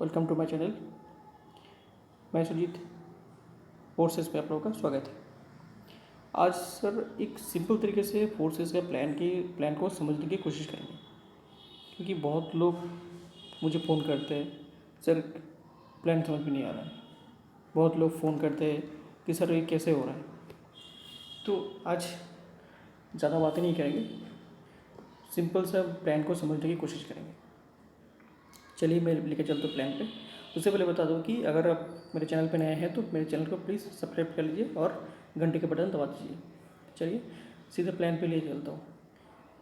Welcome to my channel. मैं Sujit, forces पे आप लोगों का स्वागत है। आज सर एक सिंपल तरीके से फोर्सेस का प्लान को समझने की कोशिश करेंगे, क्योंकि बहुत लोग मुझे फ़ोन करते हैं, सर प्लान समझ में नहीं आ रहा है। बहुत लोग फ़ोन करते हैं कि सर ये कैसे हो रहा है। तो आज ज़्यादा बातें नहीं करेंगे, सिंपल सा प्लान को समझने की कोशिश करेंगे। चलिए मैं लेकर चलता हूँ प्लान पे। उससे पहले बता दूँ कि अगर आप मेरे चैनल पे नए हैं तो मेरे चैनल को प्लीज़ सब्सक्राइब कर लीजिए और घंटे के बटन दबा दीजिए। चलिए सीधे प्लान पे ले चलता हूँ।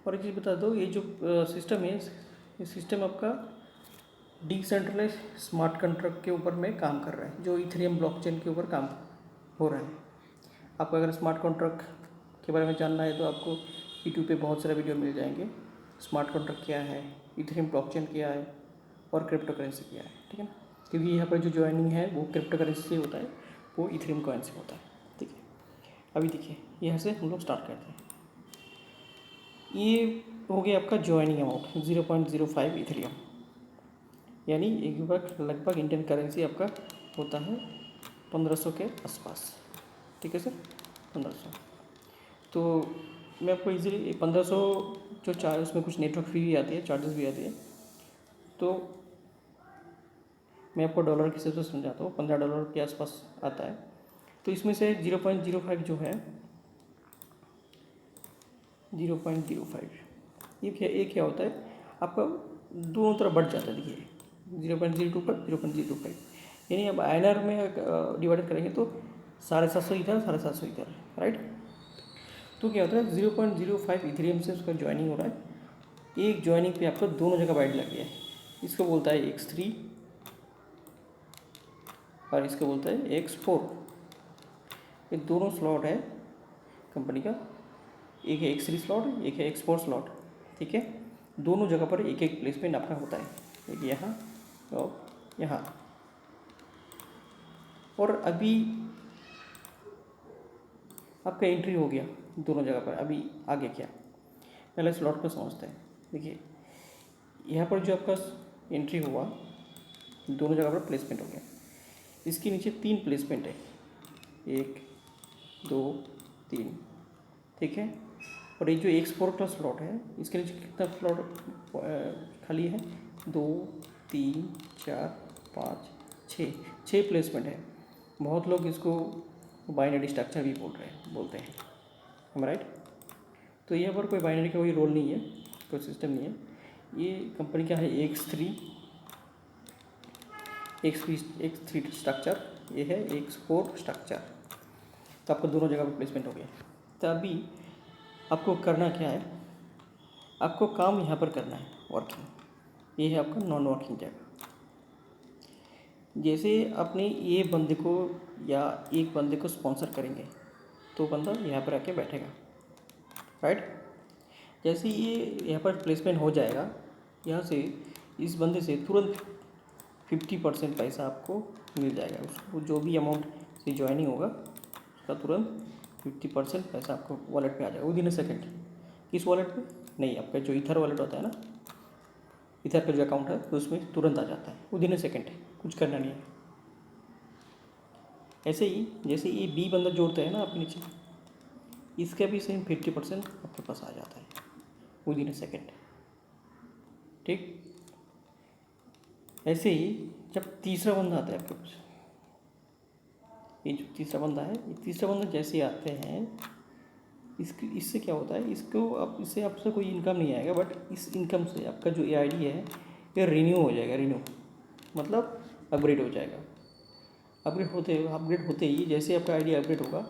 और एक चीज़ बता दो, ये जो सिस्टम है, ये सिस्टम आपका डिसेंट्रलाइज स्मार्ट कॉन्ट्रैक्ट के ऊपर में काम कर रहा है, जो इथेरियम ब्लॉकचेन के ऊपर काम हो रहा है। आपको अगर स्मार्ट कॉन्ट्रैक्ट के बारे में जानना है तो आपको यूट्यूब पे बहुत सारे वीडियो मिल जाएंगे। स्मार्ट कॉन्ट्रैक्ट क्या है, इथेरियम ब्लॉकचेन क्या है और क्रिप्टो करेंसी क्या है, ठीक है ना। क्योंकि यहाँ पर जो ज्वाइनिंग है वो क्रिप्टो करेंसी से होता है, वो इथेरियम कॉइन से होता है, ठीक है। अभी देखिए यहाँ से हम लोग स्टार्ट करते हैं। ये हो गया आपका ज्वाइनिंग अमाउंट 0.05 इथेरियम, यानी एक बार लगभग इंडियन करेंसी आपका होता है 1500 के आसपास, ठीक है सर, 1500। तो मैं आपको इजीली 1500 जो चार्ज, उसमें कुछ नेटवर्क फी भी आती है, चार्जेस भी आती है। तो मैं आपको डॉलर के हिसाब से समझाता हूँ, $15 के आसपास आता है। तो इसमें से 0.05 जो है, 0.05 ये क्या होता है, आपका दोनों तरफ बढ़ जाता है। देखिए 0.02 पर 0.05, यानी अब INR में डिवाइड करेंगे तो 750 इधर, 750 इधर, राइट। तो क्या होता है, 0.05 इथेरियम से उसका ज्वाइनिंग हो रहा है। एक ज्वाइनिंग पे आपको दोनों जगह बाइट लग गया है। इसको बोलता है X3 और इसको बोलता है X4। ये दोनों स्लॉट है कंपनी का, एक है X3 स्लॉट, एक है X4 स्लॉट, ठीक है। दोनों जगह पर एक एक प्लेसमेंट आपका होता है, एक यहाँ और यहाँ। और अभी आपका एंट्री हो गया दोनों जगह पर। अभी आगे क्या, पहले स्लॉट को समझते हैं। देखिए यहाँ पर जो आपका एंट्री हुआ, दोनों जगह पर प्लेसमेंट हो गया। इसके नीचे 3 प्लेसमेंट है, 1 2 3, ठीक है। और ये जो X4 का स्लॉट है, इसके नीचे कितना स्लॉट खाली है, 2 3 4 5 6 प्लेसमेंट है। बहुत लोग इसको बाइनरी स्ट्रक्चर भी बोलते हैं, हम राइट। तो यहाँ पर कोई बाइनरी का कोई रोल नहीं है, कोई सिस्टम नहीं है। ये कंपनी का है X3 स्ट्रक्चर, ये है X4 स्ट्रक्चर। तो आपको दोनों जगह पर प्लेसमेंट हो गया। तो अभी आपको करना क्या है, आपको काम यहाँ पर करना है, वर्किंग। ये है आपका नॉन वर्किंग जगह। जैसे अपने ये बंदे को या एक बंदे को स्पॉन्सर करेंगे तो बंदा यहाँ पर आके बैठेगा, राइट। जैसे ये यहाँ पर प्लेसमेंट हो जाएगा, यहाँ से इस बंदे से तुरंत 50% पैसा आपको मिल जाएगा। उसको जो भी अमाउंट से ज्वाइनिंग होगा उसका तुरंत 50% पैसा आपको वॉलेट पे आ जाएगा विदिन अ सेकेंड। किस वॉलेट पे? नहीं, आपका जो इथर वॉलेट होता है ना, इथर का जो अकाउंट है तो उसमें तुरंत आ जाता है विदिन अ सेकेंड, कुछ करना नहीं है। ऐसे ही जैसे ये बी बंदा जोड़ते हैं ना आपके नीचे, इसका भी सेम 50% आपके पास आ जाता है विदिन अ सेकेंड, ठीक। ऐसे ही जब तीसरा बंदा आता है आपके पास, ये जो तीसरा बंदा है, ये तीसरा बंदा जैसे आते हैं, इससे क्या होता है, इससे आपसे कोई इनकम नहीं आएगा, बट इस इनकम से आपका जो AID है ये रिन्यू हो जाएगा। रिन्यू मतलब अपग्रेड हो जाएगा। अपग्रेड होते ही जैसे आपका ID अपग्रेड होगा,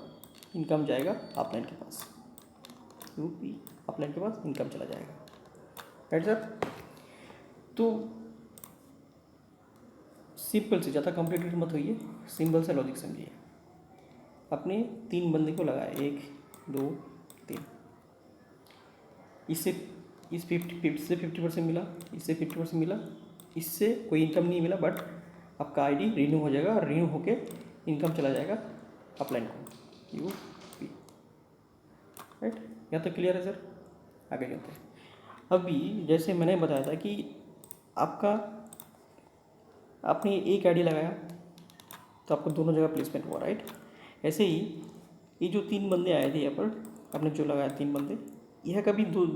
इनकम जाएगा अपलाइन के पास, UP अपलाइन के पास इनकम चला जाएगा, राइट सर। तो सिंपल से, ज़्यादा कॉम्प्लिकेटेड मत होइए, सिंपल सा लॉजिक समझिए। अपने 3 बंदे को लगाए, 1 2 3, इससे 50% मिला, इससे 50% मिला, इससे कोई इनकम नहीं मिला, बट आपका ID रिन्यू हो जाएगा और रिन्यू होके इनकम चला जाएगा अपलाइन को, UP, राइट। यहाँ तक क्लियर है सर? आगे चलते हैं। अभी जैसे मैंने बताया था कि आपका आपने एक आईडी लगाया तो आपको दोनों जगह प्लेसमेंट हुआ, राइट। ऐसे ही ये जो 3 बंदे आए थे यहाँ पर, आपने जो लगाया 3 बंदे, यह का भी दो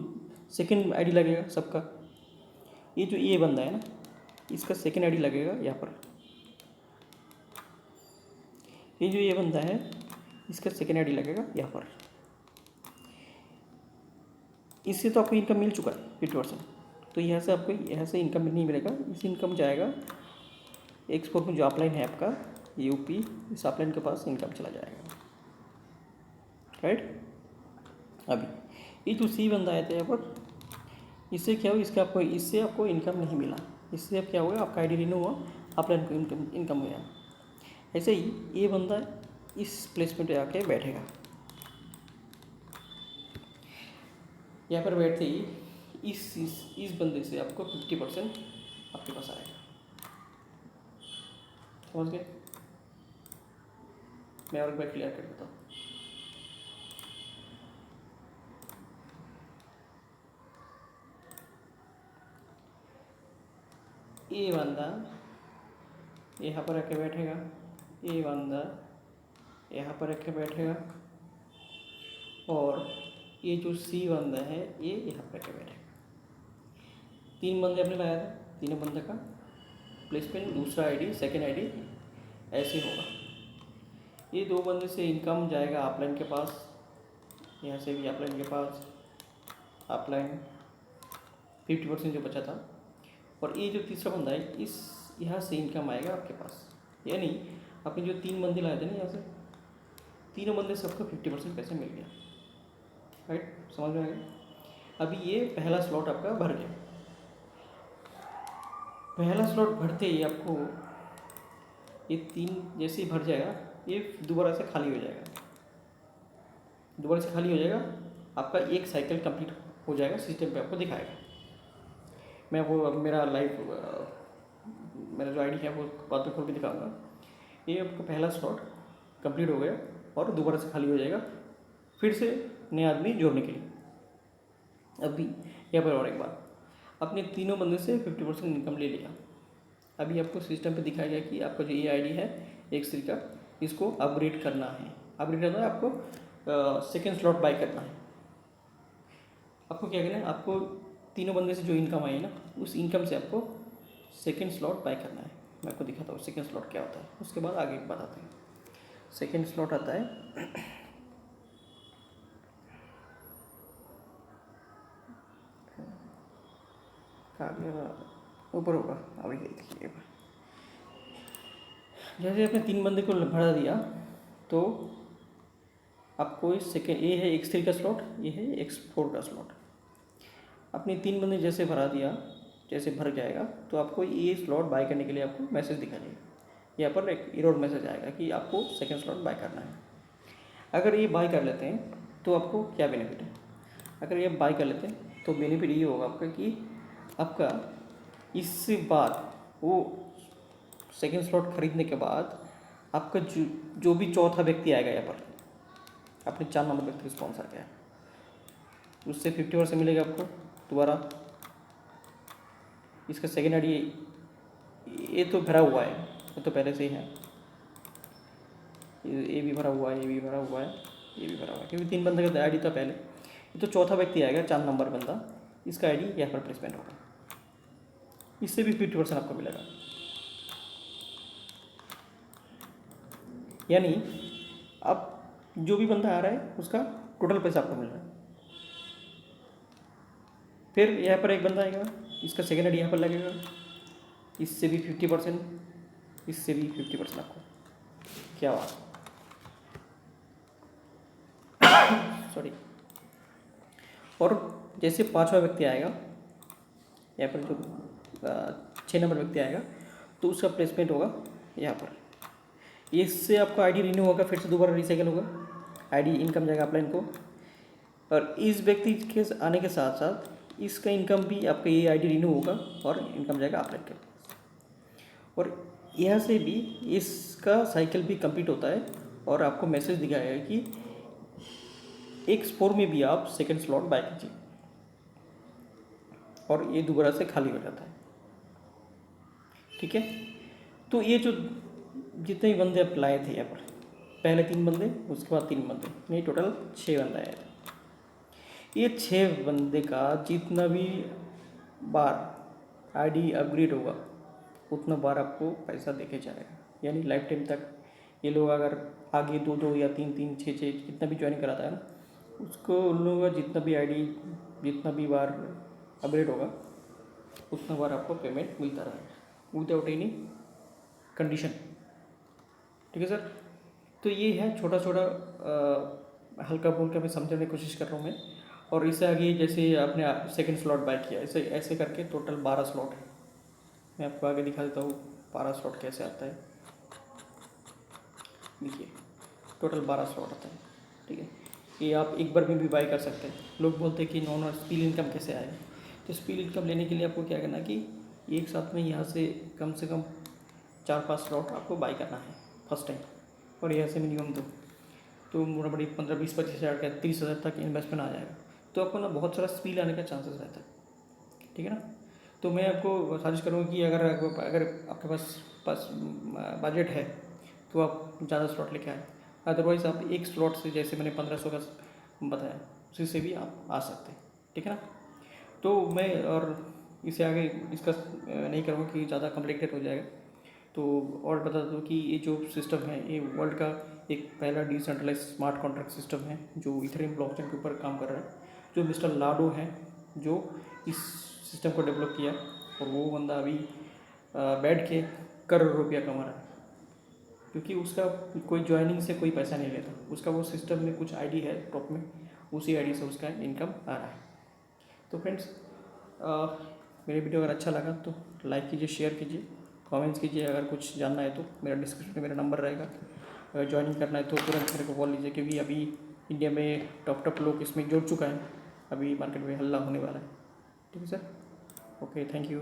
सेकेंड आईडी लगेगा सबका। ये जो ये बंदा है ना, इसका सेकेंड आईडी लगेगा यहाँ पर। ये जो ये बंदा है, इसका सेकेंड आईडी लगेगा यहाँ पर। इससे तो आपको इनकम मिल चुका है 50%, तो यहाँ से आपको यहाँ से इनकम नहीं मिलेगा। इस इनकम जाएगा एक्सपोर्ट में जो अपलाइन है आपका यूपी, इस अपलाइन के पास इनकम चला जाएगा, राइट। अभी ये जो सी बंदा आया था यहाँ पर, इससे क्या हुआ, इससे आपको इनकम नहीं मिला। इससे अब क्या हुआ, आपका आईडी रिन्यू हुआ, अपलाइन को इनकम मिला। ऐसे ही ये बंदा इस प्लेसमेंट पे आके बैठेगा। यहाँ पर बैठते ही इस बंदे से आपको 50% आपके पास आएगा। समझ गए? मैं और एक बार क्लियर कर देता हूँ। ये बंदा यहाँ पर आके बैठेगा, ये बंदा यहाँ पर आके बैठेगा, और ये जो सी बंदा है ये यहाँ पर आके बैठेगा। 3 बंदे आपने लगाया था, तीनों बंदे का प्लेसमेंट, दूसरा आईडी, सेकेंड आईडी ऐसे होगा। ये 2 बंदे से इनकम जाएगा अपलाइन के पास, यहाँ से भी अपलाइन के पास, अपलाइन 50% जो बचा था, और ये जो तीसरा बंदा है इस यहाँ से इनकम आएगा आपके पास। यानी आपने जो 3 बंदे लाए थे ना, यहाँ से तीनों बंदे सबको 50% पैसे मिल गया, राइट। समझ में आ गया? अभी ये पहला स्लॉट आपका भर गया। पहला स्लॉट भरते ही आपको ये 3 जैसे ही भर जाएगा, ये दोबारा से खाली हो जाएगा। दोबारा से खाली हो जाएगा, आपका एक साइकिल कंप्लीट हो जाएगा, सिस्टम पे आपको दिखाएगा। मैं वो मेरा जो आईडी है वो बाद में खोल के दिखाऊंगा। ये आपका पहला स्लॉट कंप्लीट हो गया और दोबारा से खाली हो जाएगा, फिर से नए आदमी जोड़ने के लिए। अभी यहाँ पर और एक बात, आपने तीनों बंदे से 50% इनकम ले लिया। अभी आपको सिस्टम पे दिखाया गया कि आपका जो ये आईडी है एक्स3 का, इसको अपग्रेड करना है। अपग्रेड करना है आपको, सेकेंड स्लॉट बाय करना है। आपको क्या करना है, आपको तीनों बंदे से जो इनकम आई है ना, उस इनकम से आपको सेकेंड स्लॉट बाय करना है। मैं आपको दिखाता हूँ सेकेंड स्लॉट क्या होता है, उसके बाद आगे बताते हैं। सेकेंड स्लॉट आता है ऊपर होगा, अभी देखिए। जैसे आपने 3 बंदे को भरा दिया तो आपको इस सेकेंड, ये है x3 का स्लॉट, ये है x4 का स्लॉट। आपने 3 बंदे जैसे भरा दिया, जैसे भर जाएगा तो आपको ये स्लॉट बाय करने के लिए आपको मैसेज दिखा देगा। यहाँ पर एक एरर मैसेज आएगा कि आपको सेकेंड स्लॉट बाय करना है। अगर ये बाय कर लेते हैं तो आपको क्या बेनिफिट है? अगर ये बाय कर लेते हैं तो बेनिफिट ये होगा आपका कि आपका इससे बाद वो सेकेंड स्लॉट खरीदने के बाद आपका जो भी चौथा व्यक्ति आएगा यहाँ पर, आपने 4 नंबर व्यक्ति स्पॉन्सर किया, उससे 50% मिलेगा आपको दोबारा। इसका सेकेंड आईडी ये तो भरा हुआ है, ये तो पहले से ही है, ये भी भरा हुआ है, ये भी भरा हुआ है, ये भी भरा हुआ है, क्योंकि 3 बंदे का आईडी था पहले। ये तो चौथा व्यक्ति आएगा 4 नंबर बंदा, इसका आईडी यहाँ पर प्लेसमेंट होगा, इससे भी 50% आपको मिलेगा। यानी अब जो भी बंदा आ रहा है उसका टोटल पैसा आपको मिल रहा है। फिर यहाँ पर एक बंदा आएगा, इसका सेकेंड आईडी यहाँ पर लगेगा, इससे भी 50%, इससे भी 50% आपको। क्या बात, सॉरी। और जैसे 5वां व्यक्ति आएगा, यहाँ पर जो 6 नंबर व्यक्ति आएगा तो उसका प्लेसमेंट होगा यहाँ पर। इससे आपका आईडी रिन्यू होगा, फिर से दोबारा रिसाइकल होगा, आईडी इनकम जाएगा अपलाइन को। और इस व्यक्ति के आने के साथ साथ इसका इनकम भी आपका ये आईडी रिन्यू होगा और इनकम जाएगा अपलाइन के पास। और यहाँ से भी इसका साइकिल भी कंप्लीट होता है और आपको मैसेज दिखाएगा कि x4 में भी आप सेकेंड स्लॉट बाय कीजिए, और ये दोबारा से खाली हो जाता है। ठीक है, तो ये जो जितने भी बंदे अब लाए थे यहाँ पर, पहले 3 बंदे, उसके बाद 3 बंदे, नहीं टोटल 6 बंदे आए थे। ये 6 बंदे का जितना भी बार आईडी अपग्रेड होगा उतना बार आपको पैसा देके जाएगा, यानी लाइफ टाइम तक। ये लोग अगर आगे 2-2 या 3-3, 6-6 जितना भी ज्वाइन कराता है ना, उसको उन लोगों का जितना भी आईडी जितना भी बार अपग्रेड होगा उतना बार आपको पेमेंट मिलता रहेगा विदाउट एनी कंडीशन। ठीक है सर। तो ये है छोटा छोटा हल्का बोल मैं समझाने की कोशिश कर रहा हूँ मैं। और इससे आगे जैसे आपने सेकंड स्लॉट बाय किया, ऐसे ऐसे करके टोटल 12 स्लॉट है। मैं आपको आगे दिखा देता हूँ 12 स्लॉट कैसे आता है। देखिए टोटल 12 स्लॉट आता है। ठीक है, ये आप एक बार में भी बाय कर सकते हैं। लोग बोलते हैं कि नॉन स्पील इनकम कैसे आएगा, तो स्पील इनकम लेने के लिए आपको क्या करना है कि एक साथ में यहाँ से कम 4-5 स्लॉट आपको बाय करना है फर्स्ट टाइम, और यहाँ से मिनिमम 2, तो मोटा मोटी 15-20-25 हज़ार का 30 हज़ार तक इन्वेस्टमेंट आ जाएगा। तो आपको ना बहुत सारा स्पील आने का चांसेस रहता है। ठीक है ना। तो मैं आपको सजेस्ट करूँगा कि अगर आपके पास बजट है तो आप ज़्यादा स्लॉट लेके आए, अदरवाइज़ आप एक स्लॉट से, जैसे मैंने 1500 का बताया, उसी से भी आप आ सकते हैं। ठीक है ना। तो मैं और इससे आगे डिस्कस नहीं करूँगा कि ज़्यादा कॉम्प्लिकेटेड हो जाएगा। तो और बता दूँ कि ये जो सिस्टम है ये वर्ल्ड का एक पहला डिसेंट्रलाइज स्मार्ट कॉन्ट्रैक्ट सिस्टम है जो इथेरियम ब्लॉकचेन के ऊपर काम कर रहा है, जो मिस्टर लाडो है जो इस सिस्टम को डेवलप किया। और वो बंदा अभी बैठ के करोड़ रुपया कमा रहा है, क्योंकि उसका कोई ज्वाइनिंग से कोई पैसा नहीं लेता। उसका वो सिस्टम में कुछ आईडी है टॉप में, उसी आईडी से उसका इनकम आ रहा है। तो फ्रेंड्स, मेरे वीडियो अगर अच्छा लगा तो लाइक कीजिए, शेयर कीजिए, कमेंट्स कीजिए। अगर कुछ जानना है तो मेरा डिस्क्रिप्शन में मेरा नंबर रहेगा, अगर ज्वाइनिंग करना है तो तुरंत मेरे को कॉल लीजिए, क्योंकि अभी इंडिया में टॉप लोग इसमें जुड़ चुका है, अभी मार्केट में हल्ला होने वाला है। ठीक है सर, ओके, थैंक यू।